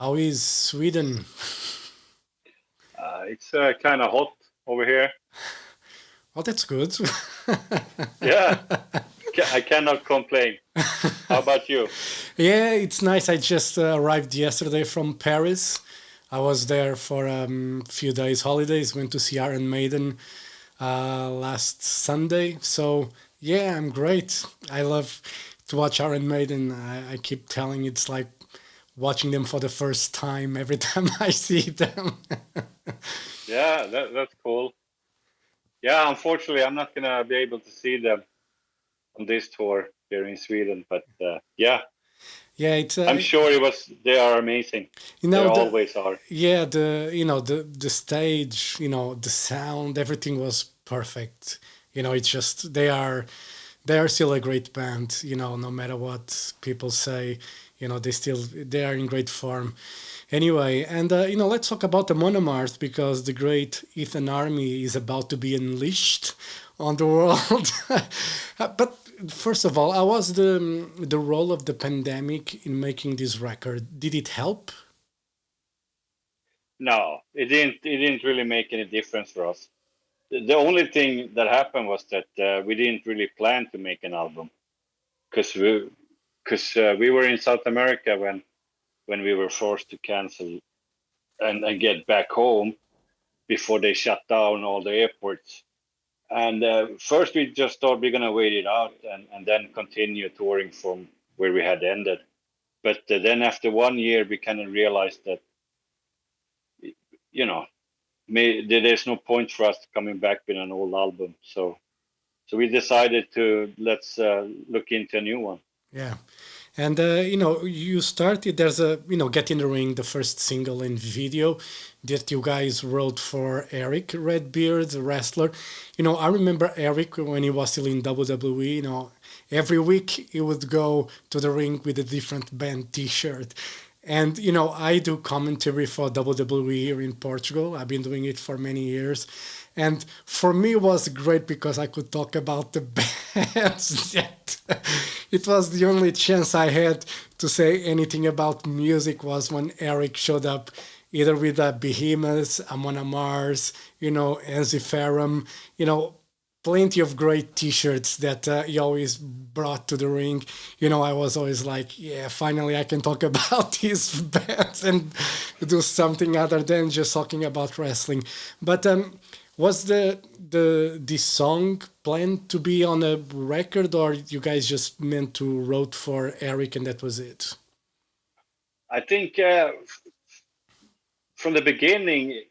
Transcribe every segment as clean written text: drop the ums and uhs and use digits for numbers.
How is Sweden? It's kind of hot over here. Oh, that's good. Yeah, I cannot complain. How about you? Yeah, it's nice. I just arrived yesterday from Paris. I was there for a few days holidays. Went to see Iron Maiden last Sunday. So yeah, I'm great. I love to watch Iron Maiden. I keep telling it's like watching them for the first time every time I see them. Yeah, that's cool. Yeah, unfortunately, I'm not gonna be able to see them on this tour here in Sweden, but yeah, Yeah, it's I'm sure it was. They are amazing. you They know the always are. yeah the stage, the sound, everything was perfect. It's just they are still a great band. No matter what people say, they are in great form. Anyway, and let's talk about the Amon Amarth because the Great Heathen Army is about to be unleashed on the world. But first of all, how was the role of the pandemic in making this record? Did it help? No, it didn't. It didn't really make any difference for us. The only thing that happened was that we didn't really plan to make an album because we were in South America when we were forced to cancel and get back home before they shut down all the airports. And first, we just thought we're gonna wait it out and then continue touring from where we had ended. But then after 1 year, we kind of realized that you know there's no point for us coming back with an old album. So we decided to let's look into a new one. Yeah. And you started. There's a "Get in the Ring," the first single and video that you guys wrote for Eric Redbeard, the wrestler. I remember Eric when he was still in WWE. Every week he would go to the ring with a different band T-shirt. And I do commentary for WWE here in Portugal. I've been doing it for many years, and for me it was great because I could talk about the bands. That it was the only chance I had to say anything about music was when Eric showed up, either with Behemoth, Amon Amarth, Enziferum, plenty of great T-shirts that he always brought to the ring. I was always like, yeah, finally I can talk about these bands and do something other than just talking about wrestling. But was this song planned to be on a record, or you guys just meant to wrote for Eric and that was it? I think from the beginning,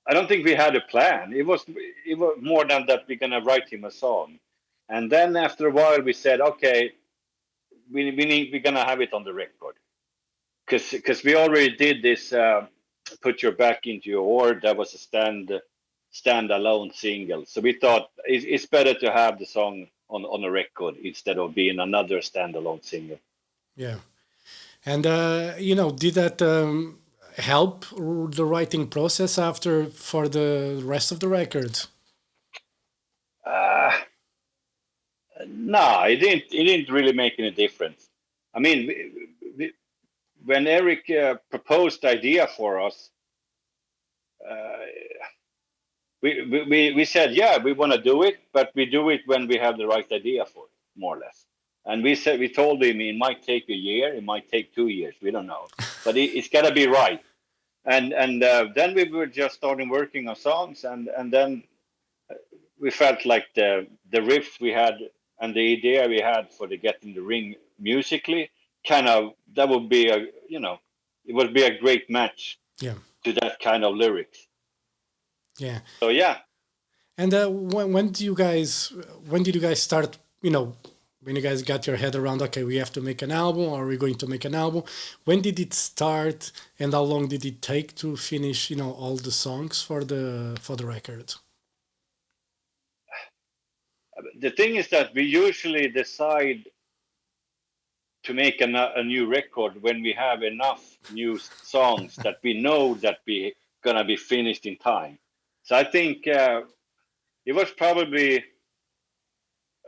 I don't think we had a plan. It was more than that we're gonna write him a song, and then after a while we said, okay, we're gonna have it on the record because we already did this. Put your back into your oar. That was a standalone single. So we thought it's better to have the song on a record instead of being another standalone single. Yeah. And did that help the writing process after for the rest of the record? Uh, no, it didn't really make any difference. I mean, when Eric proposed the idea for us, uh, we said, yeah, we want to do it, but we do it when we have the right idea for it, more or less. And we told him it might take a year, it might take 2 years, we don't know, but it's got to be right. And then we were just starting working on songs, and then we felt like the riffs we had and the idea we had for the Get in the Ring musically, kind of that would be it would be a great match Yeah, to that kind of lyrics. yeah. So yeah, And when did you guys start? When you guys got your head around, okay, we have to make an album, or we're going to make an album. When did it start, and how long did it take to finish? All the songs for the record. the thing is that we usually decide to make a new record when we have enough new songs that we know that we gonna be finished in time. So I think it was probably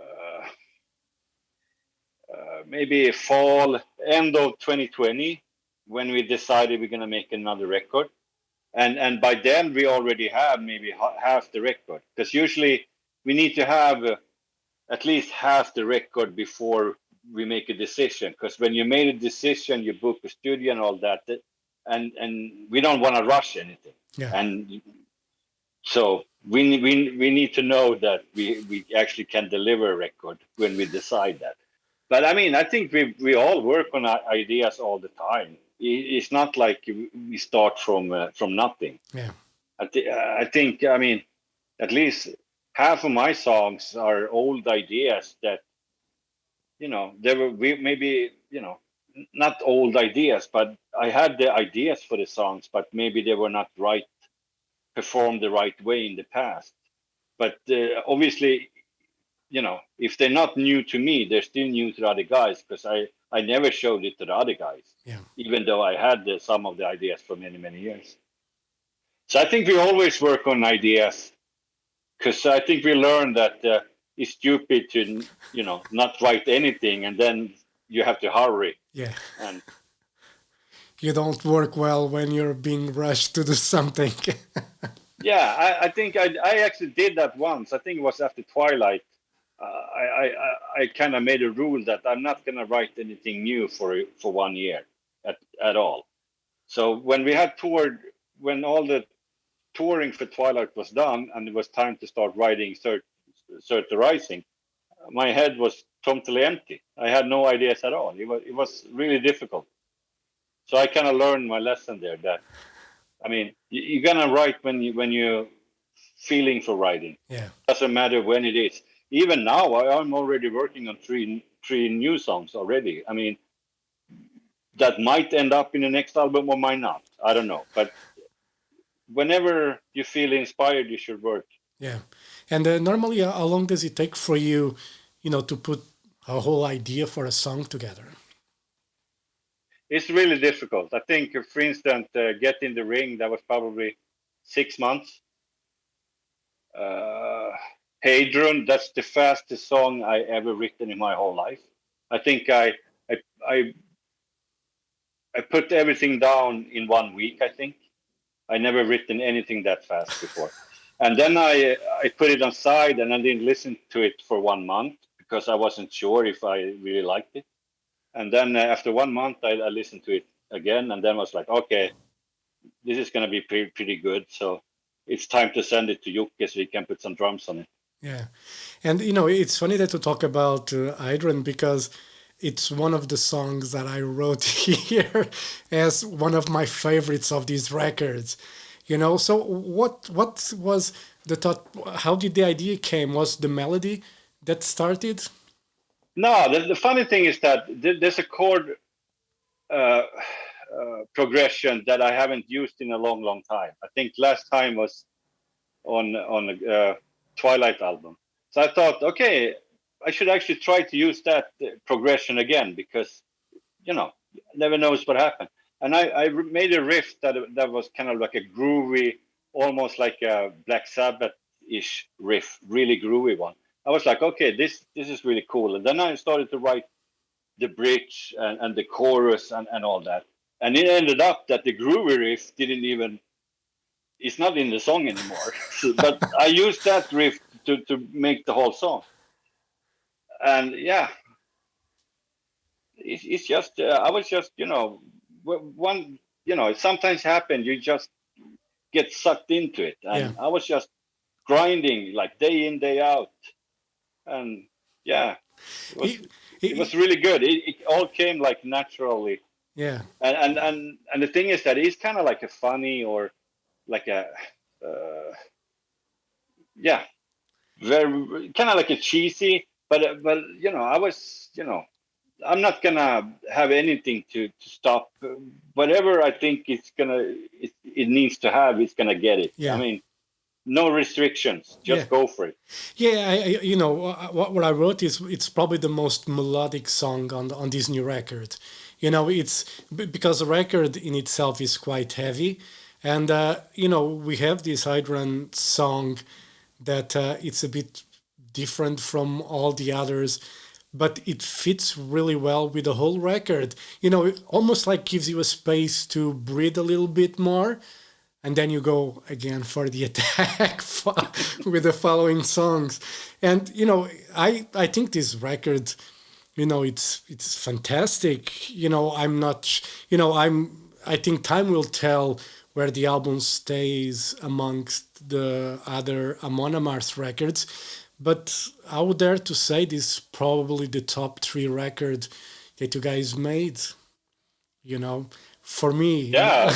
uh, maybe fall end of 2020 when we decided we're going to make another record. And by then we already have maybe half the record, because usually we need to have at least half the record before we make a decision, because when you made a decision, you book a studio and all that, and we don't want to rush anything. Yeah. And so we need to know that we actually can deliver a record when we decide that. But I mean, I think we all work on ideas all the time. It's not like we start from nothing. Yeah. I think, I mean, at least half of my songs are old ideas that, they were maybe, not old ideas, but I had the ideas for the songs, but maybe they were not performed the right way in the past. But obviously, if they're not new to me, they're still new to the other guys, because I never showed it to the other guys, even though I had some of the ideas for many, many years. So I think we always work on ideas, because I think we learned that it's stupid to, not write anything, and then you have to hurry. Yeah. And you don't work well when you're being rushed to do something. yeah, I think I actually did that once. I think it was after Twilight. I kind of made a rule that I'm not going to write anything new for 1 year at all. So when we had toured, when all the touring for Twilight was done and it was time to start writing Cert the Rising, my head was totally empty. I had no ideas at all. It was really difficult. So I kind of learned my lesson there, that, I mean, you're going to write when you're feeling for writing. Yeah. Doesn't matter when it is. Even now, I'm already working on three new songs already. I mean, that might end up in the next album or might not. I don't know. But whenever you feel inspired, you should work. Yeah. And normally, how long does it take for you, to put a whole idea for a song together? It's really difficult. I think, for instance, Get in the Ring, that was probably 6 months. Hadron, that's the fastest song I ever written in my whole life. I think I put everything down in 1 week, I think. I never written anything that fast before. And then I put it aside and I didn't listen to it for 1 month because I wasn't sure if I really liked it. And then after 1 month, I listened to it again, and then was like, okay, this is going to be pretty good. So it's time to send it to Jocke so he can put some drums on it. Yeah. And, it's funny that you talk about Hydron, because it's one of the songs that I wrote here as one of my favorites of these records. So what was the thought? How did the idea came? Was the melody that started? No, the funny thing is that there's a chord progression that I haven't used in a long, long time. I think last time was on the Twilight album. So I thought, okay, I should actually try to use that progression again, because, never knows what happened. And I made a riff that was kind of like a groovy, almost like a Black Sabbath-ish riff, really groovy one. I was like, okay, this is really cool. And then I started to write the bridge and the chorus and all that. And it ended up that the groovy riff it's not in the song anymore. But I used that riff to make the whole song. And yeah, it's just, I was just, it sometimes happens, you just get sucked into it. And I was just grinding like day in, day out. And yeah, it was really good. It all came like naturally. Yeah. And the thing is that it's kind of like a funny, or like a very kind of like a cheesy, but I was, I'm not gonna have anything to stop whatever I think it needs to have. It's gonna get it. I mean, no restrictions, just go for it. What I wrote is, it's probably the most melodic song on this new record. It's because the record in itself is quite heavy, and we have this Hydron song that it's a bit different from all the others, but it fits really well with the whole record. It almost like gives you a space to breathe a little bit more, and then you go again for the attack with the following songs. And I think this record, it's fantastic. I'm not, I think time will tell where the album stays amongst the other Amon Amarth records. But I would dare to say this is probably the top three record that you guys made, for me. Yeah,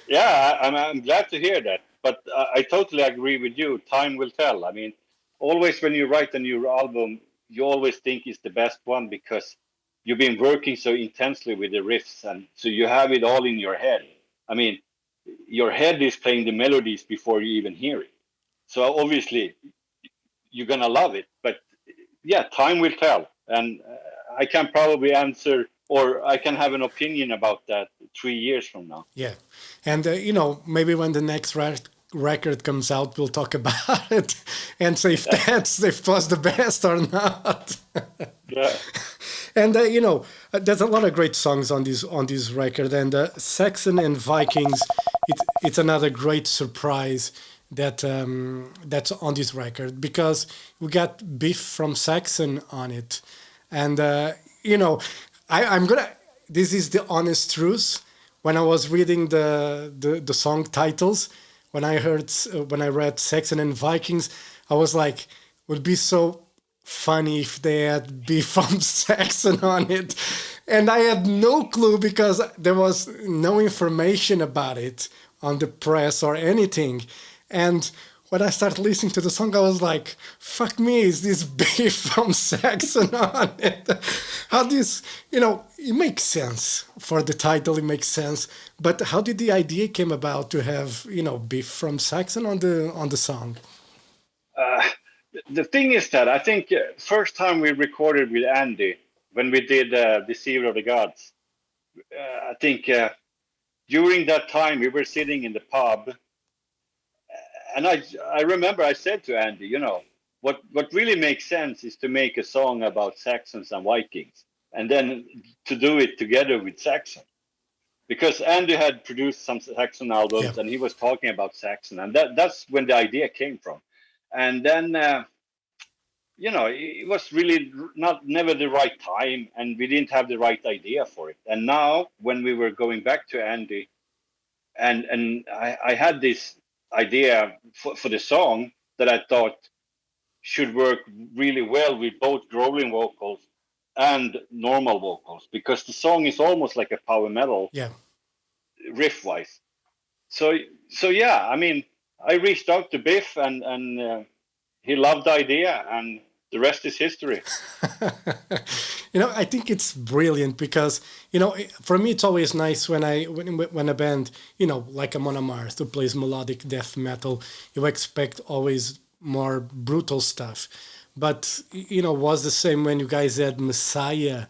yeah, I'm glad to hear that. But I totally agree with you. Time will tell. I mean, always when you write a new album, you always think it's the best one because you've been working so intensely with the riffs, and so you have it all in your head. I mean, your head is playing the melodies before you even hear it. So obviously, you're gonna love it. But yeah, time will tell, and I can probably answer or I can have an opinion about that 3 years from now. Yeah. And, maybe when the next record comes out, we'll talk about it and say if it was the best or not. Yeah. And, there's a lot of great songs on this record. And Saxon and Vikings, it's another great surprise that's on this record because we got Beef from Saxon on it. And, I'm gonna. This is the honest truth. When I was reading the song titles, when I read Saxon and Vikings, I was like, would be so funny if they had Beef from Saxon on it, and I had no clue because there was no information about it on the press or anything, and when I started listening to the song, I was like, fuck me, is this Beef from Saxon on it? How this, it makes sense for the title, it makes sense. But how did the idea came about to have, Beef from Saxon on the song? The thing is that I think first time we recorded with Andy, when we did Deceiver of the Gods, I think during that time we were sitting in the pub, and I remember I said to Andy, what really makes sense is to make a song about Saxons and Vikings, and then to do it together with Saxon, because Andy had produced some Saxon albums, Yeah. and he was talking about Saxon, and that's when the idea came from. And then it was really never the right time, and we didn't have the right idea for it. And now when we were going back to Andy, and I had this idea for the song that I thought should work really well with both growling vocals and normal vocals, because the song is almost like a power metal Yeah. riff wise. So yeah, I mean, I reached out to Biff, and he loved the idea, and the rest is history. I think it's brilliant because for me it's always nice when a band like Amon Amarth who plays melodic death metal, you expect always more brutal stuff, but was the same when you guys had Messiah,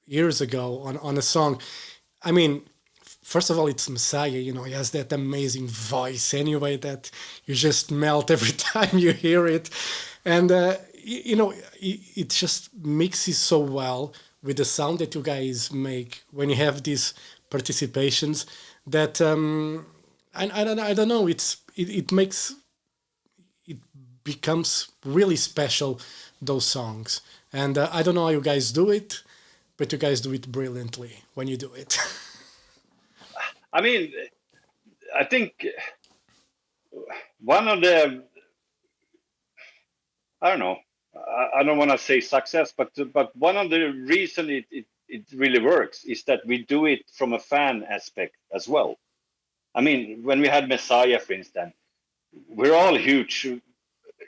years ago on a song. I mean, first of all, it's Messiah. He has that amazing voice anyway that you just melt every time you hear it, and it just mixes so well with the sound that you guys make when you have these participations. That I don't know. It makes it becomes really special, those songs, and I don't know how you guys do it, but you guys do it brilliantly when you do it. I mean, I think one of the, I don't know, I don't want to say success, but one of the reason it really works is that we do it from a fan aspect as well. I mean, when we had Messiah, for instance, we're all huge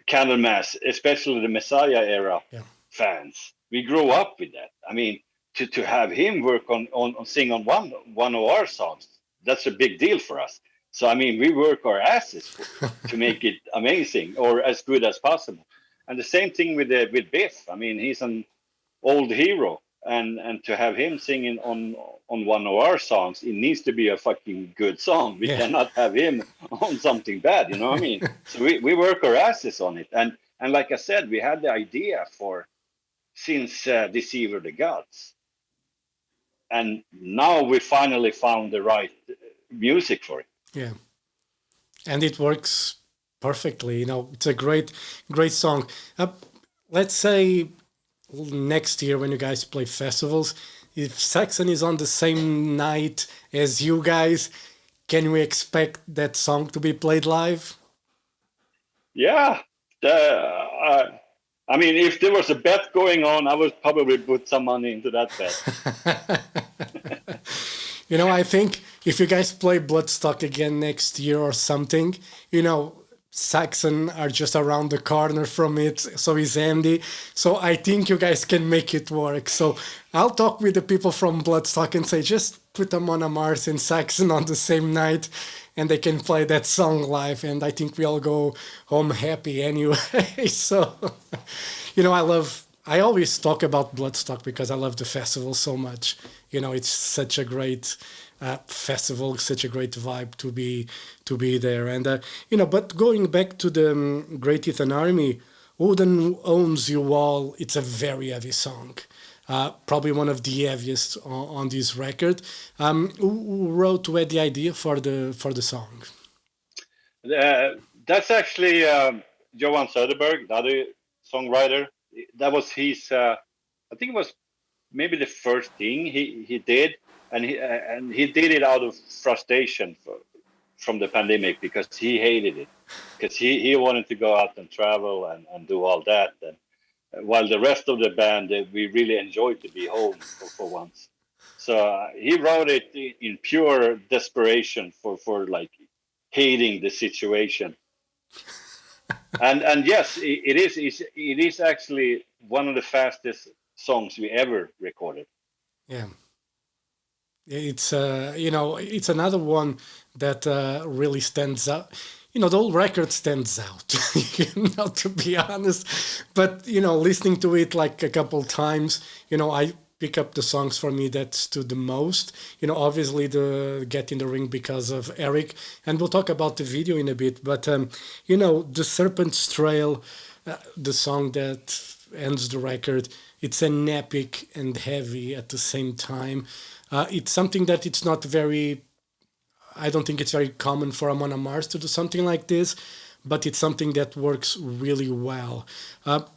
Candlemass, especially the Messiah era fans. We grew up with that. I mean, to have him work on sing on one of our songs, that's a big deal for us. So I mean, we work our asses to make it amazing or as good as possible. And the same thing with Biff. I mean, he's an old hero, and to have him singing on one of our songs, it needs to be a fucking good song. We cannot have him on something bad, you know what I mean? So we work our asses on it, and And like I said, we had the idea since Deceiver the Gods. And now we finally found the right music for it. Yeah. And it works perfectly. It's a great, great song. Let's say next year when you guys play festivals, if Saxon is on the same night as you guys, can we expect that song to be played live? Yeah. I mean, if there was a bet going on, I would probably put some money into that bet. I think if you guys play Bloodstock again next year or something, Saxon are just around the corner from it, so is Andy. So I think you guys can make it work. So I'll talk with the people from Bloodstock and say, just put Amon Amarth and Saxon on the same night and they can play that song live. And I think we all go home happy anyway. So, I always talk about Bloodstock because I love the festival so much. It's such a great festival, such a great vibe to be there. And but going back to the Great Heathen Army, Odin Owns You All. It's a very heavy song. Probably one of the heaviest on this record. Who had the idea for the song? That's actually Johan Söderberg, the other songwriter. That was his. I think it was maybe the first thing he did, and he did it out of frustration from the pandemic because he hated it, because he wanted to go out and travel and do all that, and while the rest of the band we really enjoyed to be home for once. So he wrote it in pure desperation for like hating the situation. And yes, it is actually one of the fastest songs we ever recorded. Yeah. It's it's another one that really stands out. The whole record stands out, to be honest. But listening to it like a couple times, I pick up the songs for me that stood the most. Obviously the Get in the Ring because of Eric, and we'll talk about the video in a bit. But the Serpent's Trail, the song that ends the record, it's an epic and heavy at the same time. It's something that it's not very, I don't think it's very common for Amon Amarth to do something like this, but it's something that works really well.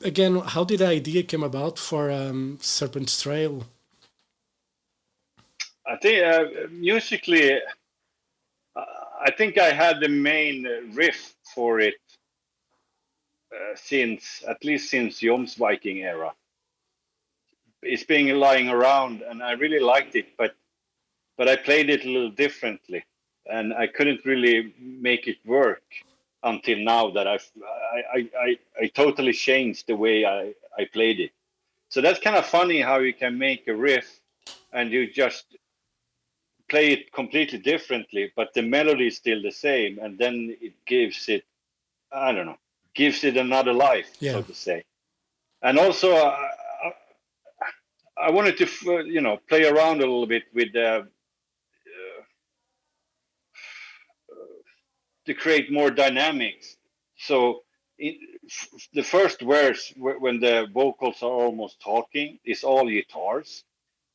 Again, how did the idea come about for Serpent's Trail? I think musically, I think I had the main riff for it at least since Jom's Viking era. It's been lying around, and I really liked it, but I played it a little differently, and I couldn't really make it work until now that I totally changed the way I played it. So that's kind of funny how you can make a riff and you just play it completely differently, but the melody is still the same, and then it gives it, I don't know, gives it another life, so to say. And also, I wanted to, play around a little bit with to create more dynamics. So the first verse, when the vocals are almost talking, is all guitars,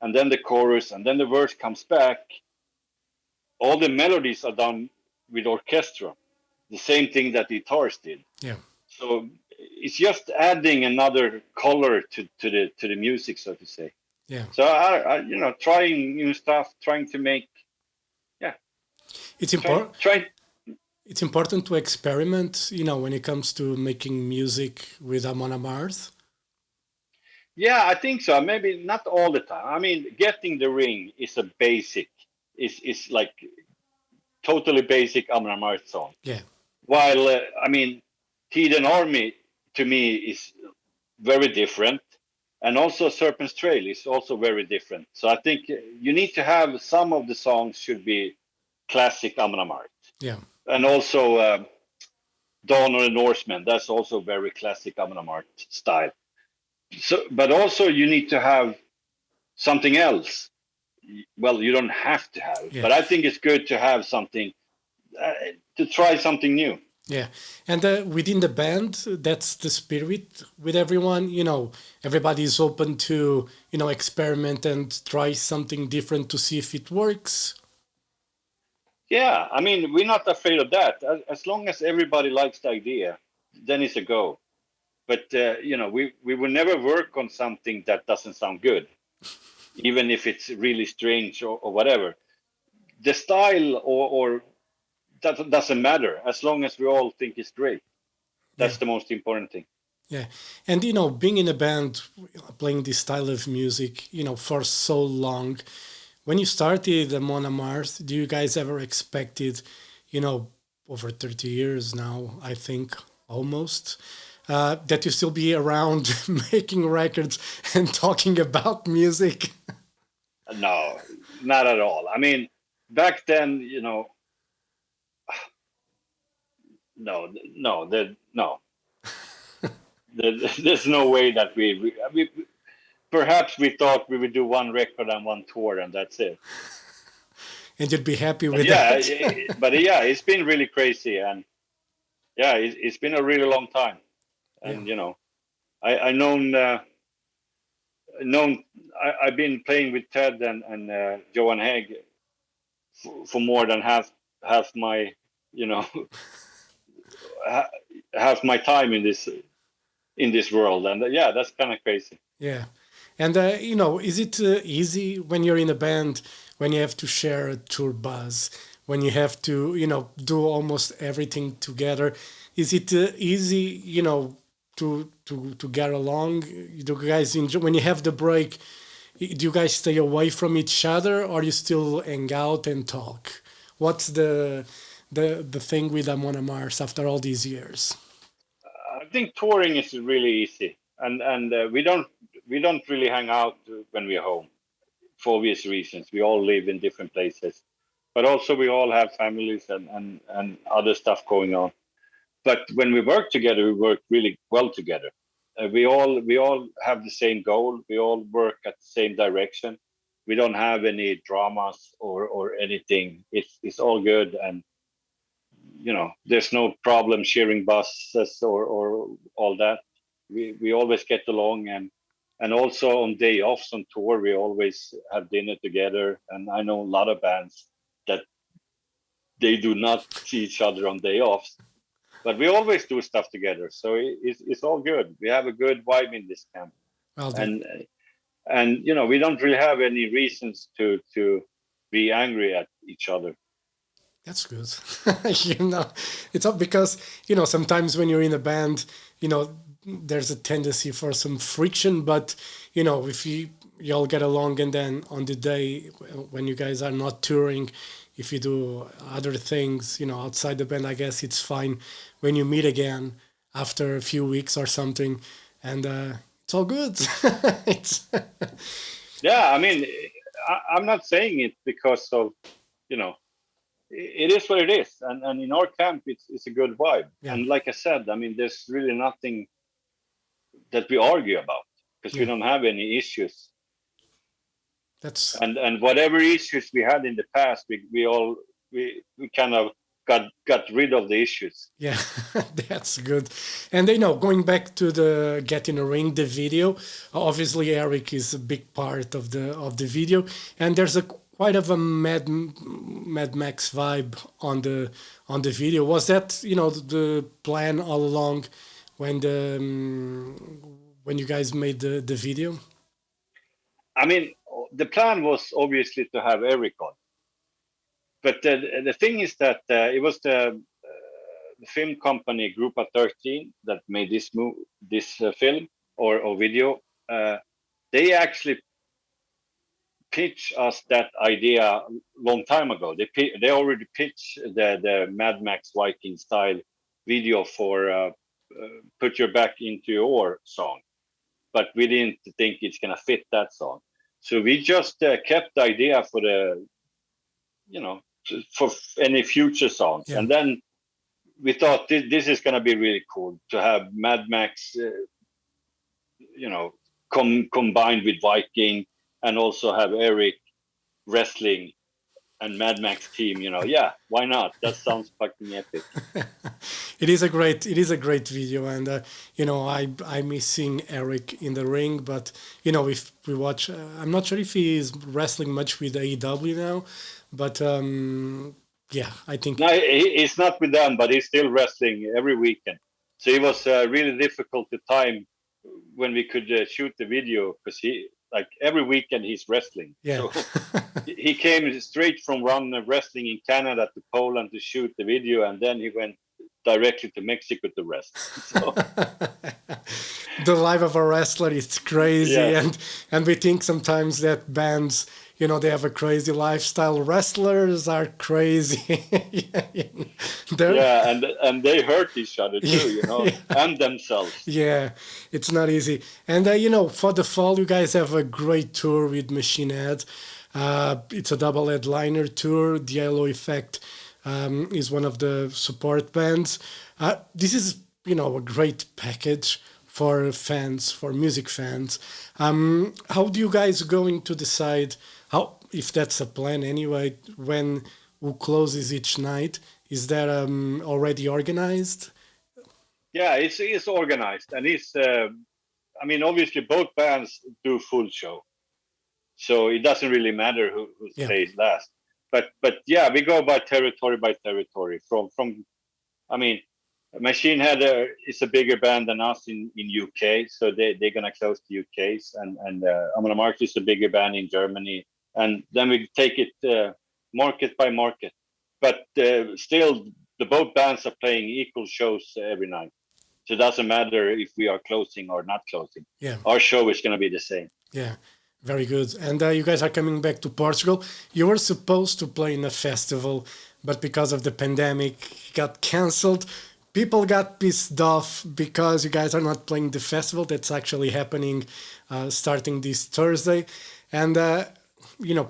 and then the chorus, and then the verse comes back. All the melodies are done with orchestra, the same thing that the guitars did. Yeah. So it's just adding another color to the music, so to say. Yeah. So I trying new stuff, trying to make. Yeah. It's important. It's important to experiment, when it comes to making music with Amon Amarth. Yeah, I think so. Maybe not all the time. I mean, Getting the Ring is a basic, is like totally basic Amon Amarth song. Yeah. While Heathen Army to me is very different, and also Serpent's Trail is also very different. So I think you need to have some of the songs should be classic Amon Amarth. Yeah. And also Dawn of the Norsemen, that's also very classic Amon Amarth style. So, but also you need to have something else. Well, you don't have to have, but I think it's good to have something, to try something new. Yeah, and within the band, that's the spirit with everyone. Everybody's open to experiment and try something different to see if it works. Yeah, I mean, we're not afraid of that. As long as everybody likes the idea, then it's a go. But we will never work on something that doesn't sound good, even if it's really strange or whatever. The style or that doesn't matter as long as we all think it's great. Yeah, That's the most important thing. yeah, and being in a band, playing this style of music, for so long. When you started Amon Amarth, do you guys ever expected, you know, over 30 years now, I think almost, that you still be around making records and talking about music? No, not at all. I mean, back then, no, no, no. There's no way that we perhaps we thought we would do one record and one tour and that's it. And you'd be happy But with yeah, that? it's been really crazy, and yeah, it's been a really long time. Yeah. And I known I've been playing with Ted and Johan Haig for more than half my you know half my time in this world, and yeah, that's kind of crazy. Yeah. And, is it easy when you're in a band, when you have to share a tour bus, when you have to, do almost everything together? Is it easy, to get along? Do you guys enjoy when you have the break? Do you guys stay away from each other, or you still hang out and talk? What's the thing with Amon Amarth after all these years? I think touring is really easy, and we don't really hang out when we're home for obvious reasons. We all live in different places, but also we all have families and other stuff going on. But when we work together, we work really well together. We all have the same goal. We all work at the same direction. We don't have any dramas or anything. It's all good, and there's no problem sharing buses or all that. We always get along, and also on day offs on tour, we always have dinner together. And I know a lot of bands that they do not see each other on day offs, but we always do stuff together. So it's all good. We have a good vibe in this camp, Well, and we don't really have any reasons to be angry at each other. that's good. It's all because, sometimes when you're in a band, there's a tendency for some friction, but, if you all get along and then on the day when you guys are not touring, if you do other things, outside the band, I guess it's fine when you meet again after a few weeks or something, and it's all good. it's Yeah, I mean, I'm not saying it because of you know it is what it is, and in our camp it's a good vibe. Yeah, And like I said, I mean, there's really nothing that we argue about because we yeah, don't have any issues. that's And whatever issues we had in the past, we kind of got rid of the issues. yeah, that's good. And going back to the Get in a Ring, the video, obviously Eric is a big part of the video, and there's a quite of a Mad Max vibe on the video. Was that the plan all along when you guys made the video? I mean, the plan was obviously to have Eric on, but the thing is that it was the film company Grupa 13 that made this film or video. They actually pitched us that idea a long time ago. They already pitched the Mad Max Viking style video for "Put Your Back Into Your" song, but we didn't think it's gonna fit that song. So we just kept the idea for the you know for any future songs, Yeah, and then we thought this is gonna be really cool to have Mad Max, you know, combined with Viking, and also have Eric wrestling and Mad Max team. Yeah, why not? That sounds fucking epic. It is a great video, and I miss seeing Eric in the ring, but if we watch, I'm not sure if he is wrestling much with AEW now, but yeah, I think. No, he's not with them, but he's still wrestling every weekend. So it was really difficult the time when we could shoot the video, because he, like, every weekend he's wrestling. Yeah. So he came straight from run wrestling in Canada to Poland to shoot the video, and then he went directly to Mexico to rest. So The life of a wrestler is crazy, yeah, and we think sometimes that bands, they have a crazy lifestyle. Wrestlers are crazy. They're, yeah, and they hurt each other too, yeah, and themselves. yeah, it's not easy. And for the fall, you guys have a great tour with Machine Head. It's a double headliner tour. The Halo Effect is one of the support bands. This is, a great package for fans, for music fans. How do you guys going to decide how, if that's a plan anyway, when who closes each night? Is that already organized? Yeah, it's organized, and it's. I mean, obviously, both bands do full show, so it doesn't really matter who Yeah, stays last. But yeah, we go by territory. From I mean, Machine Head is a bigger band than us in UK, so they're gonna close the UK's, and Amon Amarth is a bigger band in Germany, and then we take it market by market. But still, the both bands are playing equal shows every night, so it doesn't matter if we are closing or not closing. yeah. Our show is gonna be the same. Yeah, very good. And you guys are coming back to Portugal. You were supposed to play in a festival, but because of the pandemic, it got cancelled. People got pissed off because you guys are not playing the festival that's actually happening starting this Thursday. And,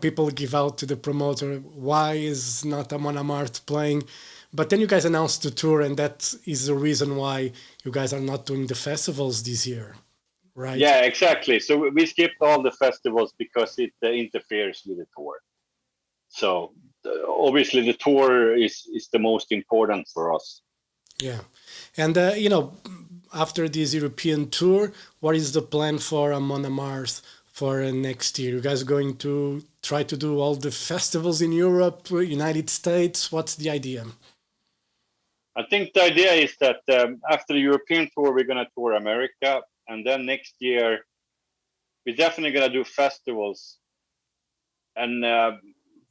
people give out to the promoter, why is not Amon Amarth playing? But then you guys announced the tour, and that is the reason why you guys are not doing the festivals this year, right? Yeah, exactly. So we skipped all the festivals because it interferes with the tour. So obviously the tour is the most important for us. Yeah. And, after this European tour, what is the plan for Amon Amarth for next year? You guys going to try to do all the festivals in Europe, United States? What's the idea? I think the idea is that after the European tour, we're going to tour America. And then next year, we're definitely going to do festivals. And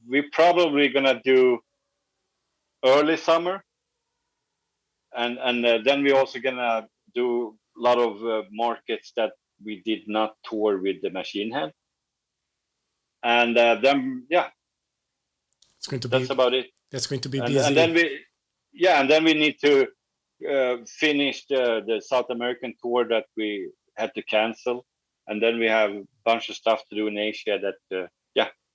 we're probably going to do early summer. And then we're also going to do a lot of markets that we did not tour with the Machine Head. And then, yeah, It's going to that's be about it. that's going to be And, busy. and then we need to finish the South American tour that we had to cancel, and then we have a bunch of stuff to do in Asia.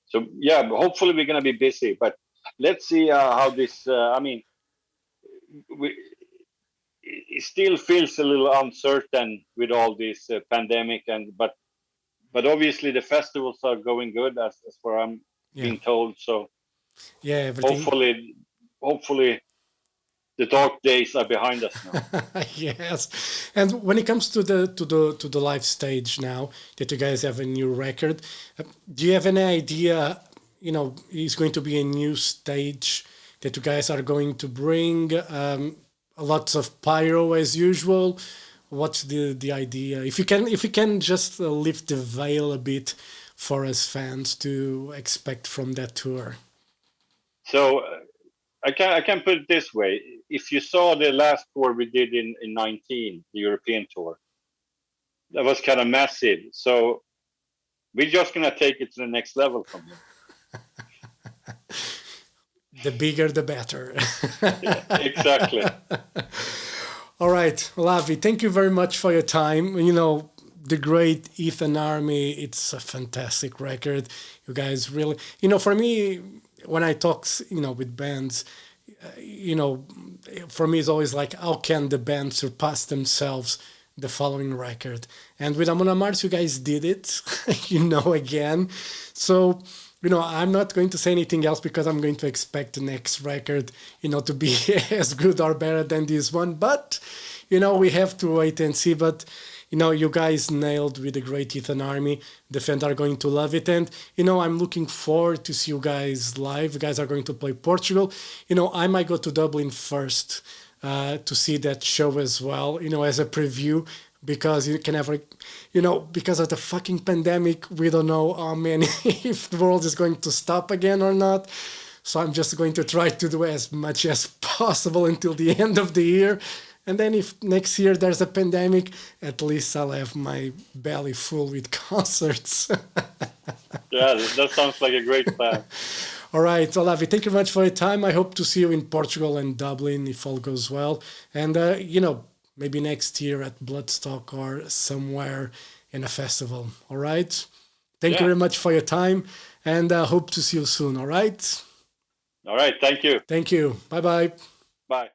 So yeah, hopefully we're gonna be busy, but let's see how this. I mean, it still feels a little uncertain with all this pandemic, but obviously the festivals are going good as far I'm Yeah, being told. So yeah, everything. hopefully the dark days are behind us now. Yes. And when it comes to the live stage now that you guys have a new record, do you have any idea? Is going to be a new stage that you guys are going to bring. Lots of pyro as usual. What's the idea? If you can just lift the veil a bit for us fans to expect from that tour. So I can put it this way: if you saw the last tour we did in 19, the European tour, that was kind of massive. So we're just gonna take it to the next level from here. The bigger, the better. Exactly. All right, Olavi, thank you very much for your time. The Great Heathen Army, it's a fantastic record. You guys really, for me, when I talk, with bands, for me, it's always like, how can the band surpass themselves the following record? And with Amon Amarth, you guys did it, again. So, I'm not going to say anything else because I'm going to expect the next record, to be as good or better than this one. But, we have to wait and see. But, you guys nailed with the Great Heathen Army. The fans are going to love it. And, I'm looking forward to see you guys live. You guys are going to play Portugal. I might go to Dublin first to see that show as well, as a preview because you can never, because of the fucking pandemic, we don't know how many, if the world is going to stop again or not. So I'm just going to try to do as much as possible until the end of the year. And then if next year there's a pandemic, at least I'll have my belly full with concerts. Yeah, that sounds like a great plan. All right, Olavi, thank you very much for your time. I hope to see you in Portugal and Dublin if all goes well. And, maybe next year at Bloodstock or somewhere in a festival. All right? Thank you very much for your time and hope to see you soon. All right? All right. Thank you. Thank you. Bye-bye. Bye.